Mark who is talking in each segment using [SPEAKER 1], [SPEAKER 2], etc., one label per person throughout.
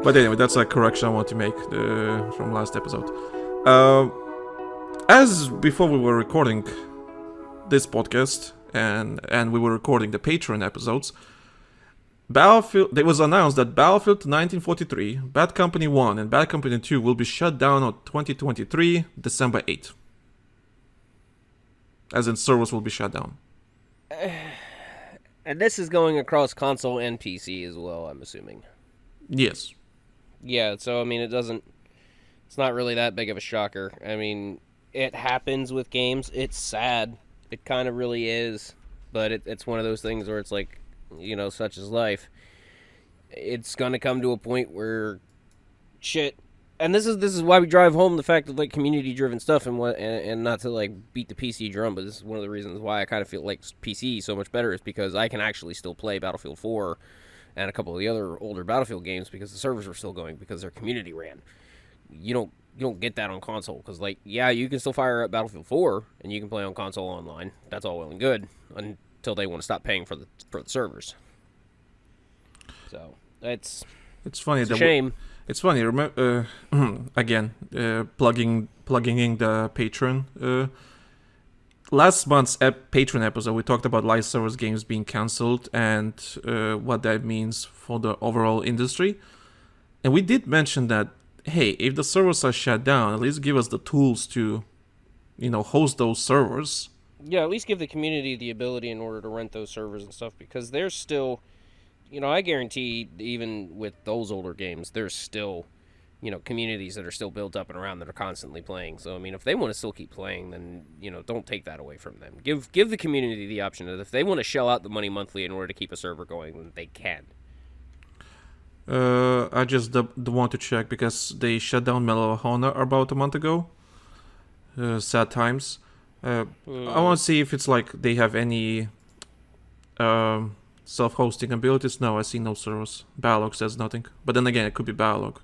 [SPEAKER 1] But anyway, that's a correction I want to make from last episode. As before we were recording this podcast and we were recording the Patreon episodes, Battlefield, it was announced that Battlefield 1943, Bad Company 1 and Bad Company 2 will be shut down on 2023, December 8th. As in, servers will be shut down.
[SPEAKER 2] And this is going across console and PC as well, I'm assuming.
[SPEAKER 1] Yes.
[SPEAKER 2] Yeah, so, I mean, it's not really that big of a shocker. I mean, it happens with games. It's sad. It kind of really is. But it's one of those things where it's like, you know, such is life. It's going to come to a point where shit. And this is why we drive home the fact of, like, community-driven stuff and not to, like, beat the PC drum, but this is one of the reasons why I kind of feel like PC so much better is because I can actually still play Battlefield 4 and a couple of the other older Battlefield games because the servers were still going because their community ran. You don't get that on console because, like, yeah, you can still fire up Battlefield 4 and you can play on console online. That's all well and good until they want to stop paying for the servers. So it's
[SPEAKER 1] funny.
[SPEAKER 2] It's a shame.
[SPEAKER 1] It's funny. Remember again, plugging in the Patreon. Last month's Patreon episode, we talked about live service games being cancelled and what that means for the overall industry. And we did mention that, hey, if the servers are shut down, at least give us the tools to, you know, host those servers.
[SPEAKER 2] Yeah, at least give the community the ability in order to rent those servers and stuff because there's still, you know, I guarantee even with those older games, there's still, you know, communities that are still built up and around that are constantly playing. So, I mean, if they want to still keep playing, then, you know, don't take that away from them. Give the community the option that if they want to shell out the money monthly in order to keep a server going, then they can.
[SPEAKER 1] I just want to check because they shut down Medal of Honor about a month ago. Sad times. I want to see if it's like they have any self-hosting abilities. No, I see no servers. Belous says nothing. But then again, it could be Belous.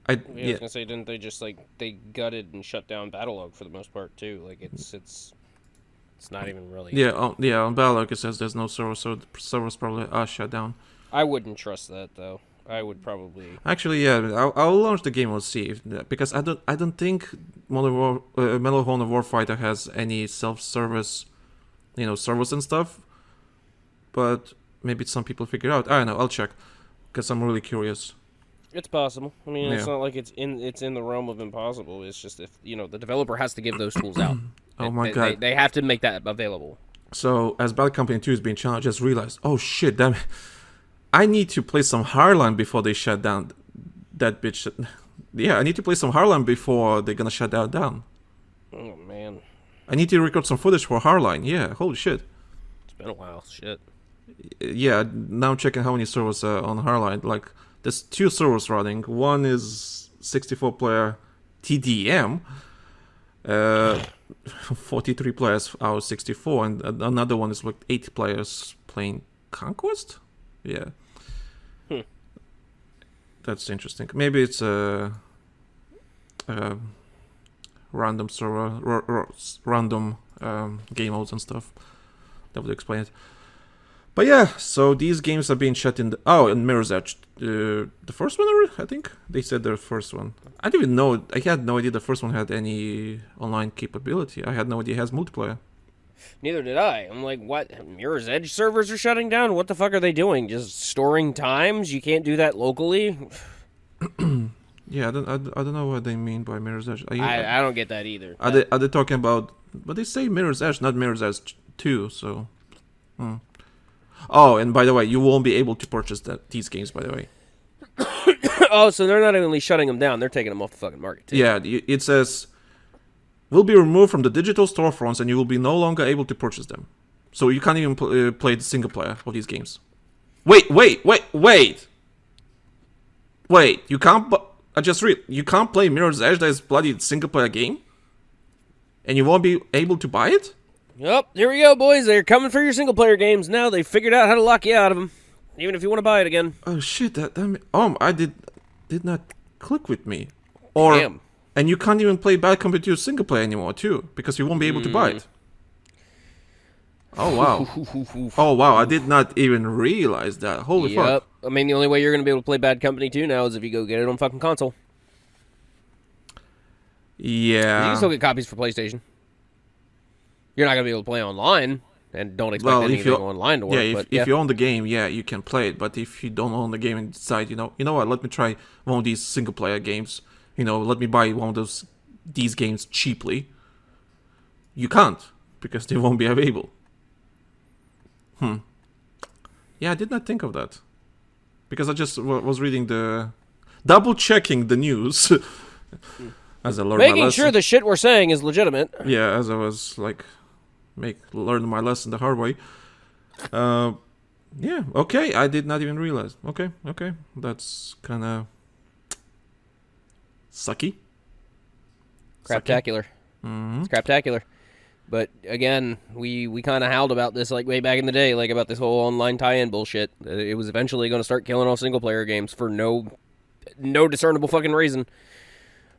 [SPEAKER 2] I was gonna say, didn't they just like they gutted and shut down Battlelog for the most part too? Like it's not even really.
[SPEAKER 1] Yeah, on Battlelog it says there's no servers, so the servers probably are shut down.
[SPEAKER 2] I wouldn't trust that though. I would probably.
[SPEAKER 1] Actually, yeah, I'll launch the game. We'll see because I don't think Medal of Honor Warfighter has any self-service, you know, servers and stuff. But maybe some people figure it out. I don't know. I'll check because I'm really curious.
[SPEAKER 2] It's possible. I mean, It's not like it's in the realm of impossible. It's just if, you know, the developer has to give those tools out.
[SPEAKER 1] God.
[SPEAKER 2] They have to make that available.
[SPEAKER 1] So, as Bad Company 2 is being challenged, I just realized, oh shit, damn it. I need to play some Hardline before they shut down that bitch. Yeah, I need to play some Hardline before they're gonna shut that down.
[SPEAKER 2] Oh, man.
[SPEAKER 1] I need to record some footage for Hardline. Yeah, holy shit.
[SPEAKER 2] It's been a while. Shit.
[SPEAKER 1] Yeah, now I'm checking how many servers are on Hardline. Like, there's 2 servers running. One is 64-player TDM, 43 players out of 64, and another one is like 8 players playing Conquest? Yeah. That's interesting. Maybe it's a random server, random game modes and stuff. That would explain it. But yeah, so these games are being shut in and Mirror's Edge. The first one, I think? They said the first one. I didn't even know. I had no idea the first one had any online capability. I had no idea it has multiplayer.
[SPEAKER 2] Neither did I. I'm like, what? Mirror's Edge servers are shutting down? What the fuck are they doing? Just storing times? You can't do that locally?
[SPEAKER 1] Yeah, I don't know what they mean by Mirror's Edge.
[SPEAKER 2] I don't get that either.
[SPEAKER 1] Are they talking about... But they say Mirror's Edge, not Mirror's Edge 2, so... Oh, and by the way, you won't be able to purchase these games, by the way.
[SPEAKER 2] Oh, so they're not only shutting them down, they're taking them off the fucking market, too.
[SPEAKER 1] Yeah, it says... will be removed from the digital storefronts and you will be no longer able to purchase them. So you can't even play the single player of these games. Wait! You can't... I just read. You can't play Mirror's Edge, that is bloody single player game? And you won't be able to buy it?
[SPEAKER 2] Yep, here we go, boys. They're coming for your single player games now. They figured out how to lock you out of them. Even if you want to buy it again.
[SPEAKER 1] Oh shit, I did not click with me. Damn. And you can't even play Bad Company 2 single player anymore, too, because you won't be able to buy it. Oh, wow. Oh, wow, I did not even realize that. Holy fuck.
[SPEAKER 2] I mean, the only way you're going to be able to play Bad Company 2 now is if you go get it on fucking console.
[SPEAKER 1] Yeah.
[SPEAKER 2] You can still get copies for PlayStation. You're not going to be able to play online, and don't expect anything online to work.
[SPEAKER 1] Yeah, if you own the game, yeah, you can play it. But if you don't own the game and decide, you know what, let me try one of these single-player games. Let me buy one of these games cheaply. You can't, because they won't be available. Yeah, I did not think of that. Because I just was reading double-checking the news. As I learned my lesson.
[SPEAKER 2] Making sure the shit we're saying is legitimate.
[SPEAKER 1] Yeah, as I was like, learn my lesson the hard way. Yeah, okay, I did not even realize. Okay, that's kind of sucky.
[SPEAKER 2] Craptacular.
[SPEAKER 1] Mm-hmm.
[SPEAKER 2] It's craptacular. But again, we kind of howled about this like way back in the day, like about this whole online tie-in bullshit. It was eventually going to start killing off single-player games for no discernible fucking reason.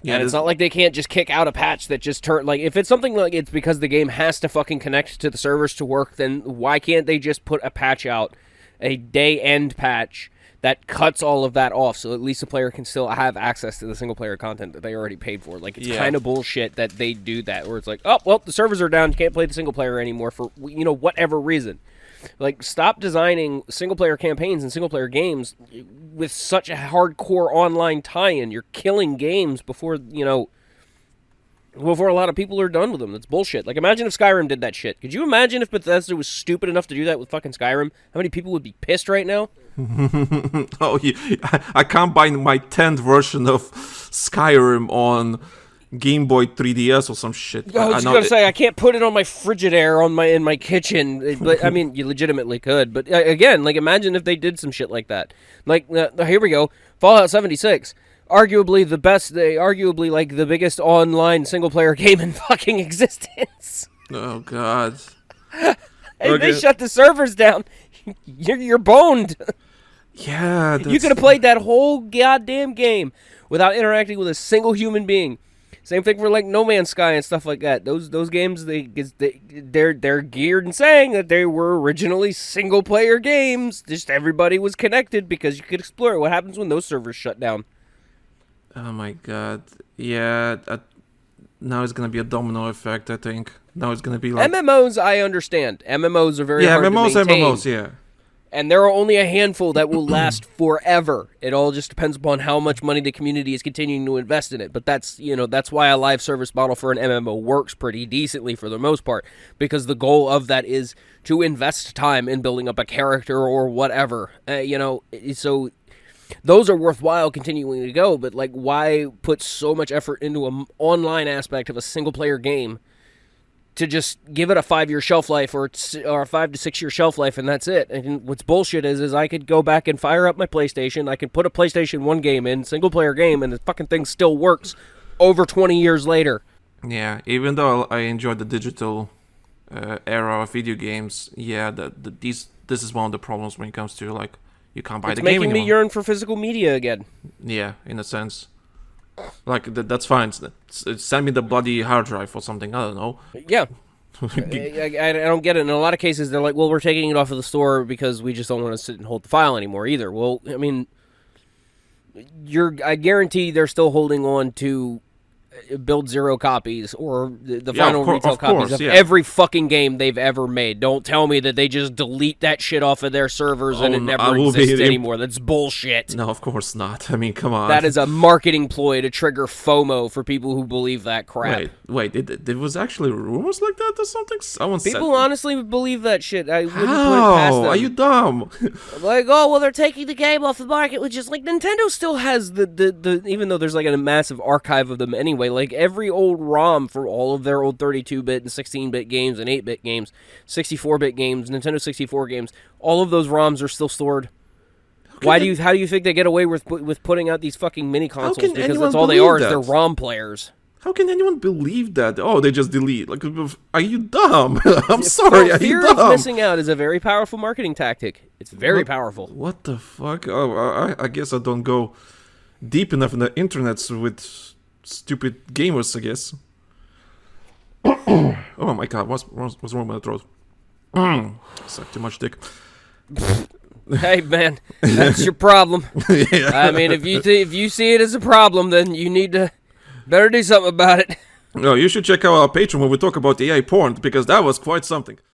[SPEAKER 2] Yeah, and it's not like they can't just kick out a patch that just if it's something like it's because the game has to fucking connect to the servers to work, then why can't they just put a patch out, a day-end patch, that cuts all of that off so at least the player can still have access to the single-player content that they already paid for? Like, it's kind of bullshit that they do that, where it's like, oh, well, the servers are down, you can't play the single-player anymore for, whatever reason. Like, stop designing single-player campaigns and single-player games with such a hardcore online tie-in. You're killing games before a lot of people are done with them. That's bullshit. Like, imagine if Skyrim did that shit. Could you imagine if Bethesda was stupid enough to do that with fucking Skyrim? How many people would be pissed right now?
[SPEAKER 1] Oh, yeah. I can't buy my 10th version of Skyrim on Game Boy 3DS or some shit.
[SPEAKER 2] I was gonna say I can't put it on my Frigidaire in my kitchen. But I mean, you legitimately could. But again, like, imagine if they did some shit like that. Like, here we go, Fallout 76, arguably the biggest online single player game in fucking existence.
[SPEAKER 1] Oh God!
[SPEAKER 2] And they shut the servers down. You're boned.
[SPEAKER 1] Yeah,
[SPEAKER 2] you could have played that whole goddamn game without interacting with a single human being. Same thing for like No Man's Sky and stuff like that. Those games they're geared in saying that they were originally single player games. Just everybody was connected because you could explore it. What happens when those servers shut down?
[SPEAKER 1] Oh my God! Yeah, now it's gonna be a domino effect. I think now it's gonna be like
[SPEAKER 2] MMOs. I understand. MMOs are very hard to maintain.
[SPEAKER 1] MMOs, yeah. And
[SPEAKER 2] there are only a handful that will last forever. It all just depends upon how much money the community is continuing to invest in it. But that's why a live service model for an MMO works pretty decently for the most part, because the goal of that is to invest time in building up a character or whatever. So those are worthwhile continuing to go. But like, why put so much effort into an online aspect of a single player game to just give it a 5-year shelf life or a 5 to 6 year shelf life, and that's it? And what's bullshit is I could go back and fire up my PlayStation. I could put a PlayStation 1 game in, single player game, and the fucking thing still works over 20 years later.
[SPEAKER 1] Yeah, even though I enjoyed the digital era of video games, yeah, this is one of the problems when it comes to like you can't buy the game anymore.
[SPEAKER 2] It's making me yearn for physical media again.
[SPEAKER 1] Yeah, in a sense. Like, that's fine. Send me the bloody hard drive or something. I don't know.
[SPEAKER 2] Yeah. I don't get it. In a lot of cases, they're like, well, we're taking it off of the store because we just don't want to sit and hold the file anymore either. Well, I mean, I guarantee they're still holding on to build 0 copies or the final retail copies of every fucking game they've ever made. Don't tell me that they just delete that shit off of their servers and it never exists anymore. That's bullshit.
[SPEAKER 1] No, of course not. I mean, come on.
[SPEAKER 2] That is a marketing ploy to trigger FOMO for people who believe that crap.
[SPEAKER 1] Wait, there was actually rumors like that or something?
[SPEAKER 2] People honestly believe that shit. I wouldn't put it past them.
[SPEAKER 1] Are you dumb?
[SPEAKER 2] Like, oh, well, they're taking the game off the market, which is like, Nintendo still has the even though there's like a massive archive of them anyway, like every old ROM for all of their old 32-bit and 16-bit games and 8-bit games, 64-bit games, Nintendo 64 games, all of those ROMs are still stored. How do you think they get away with putting out these fucking mini consoles? Because that's all they are is they're ROM players.
[SPEAKER 1] How can anyone believe that? Oh, they just delete. Like, are you dumb? I'm sorry, are you dumb?
[SPEAKER 2] Fear of missing out is a very powerful marketing tactic. It's very powerful.
[SPEAKER 1] What the fuck? Oh, I guess I don't go deep enough in the internets with stupid gamers, I guess. Oh my God, what's wrong with my throat? Suck too much dick.
[SPEAKER 2] Hey man, that's your problem.
[SPEAKER 1] Yeah.
[SPEAKER 2] I mean, if you see it as a problem, then you need to better do something about it.
[SPEAKER 1] No, you should check out our Patreon when we talk about AI porn, because that was quite something.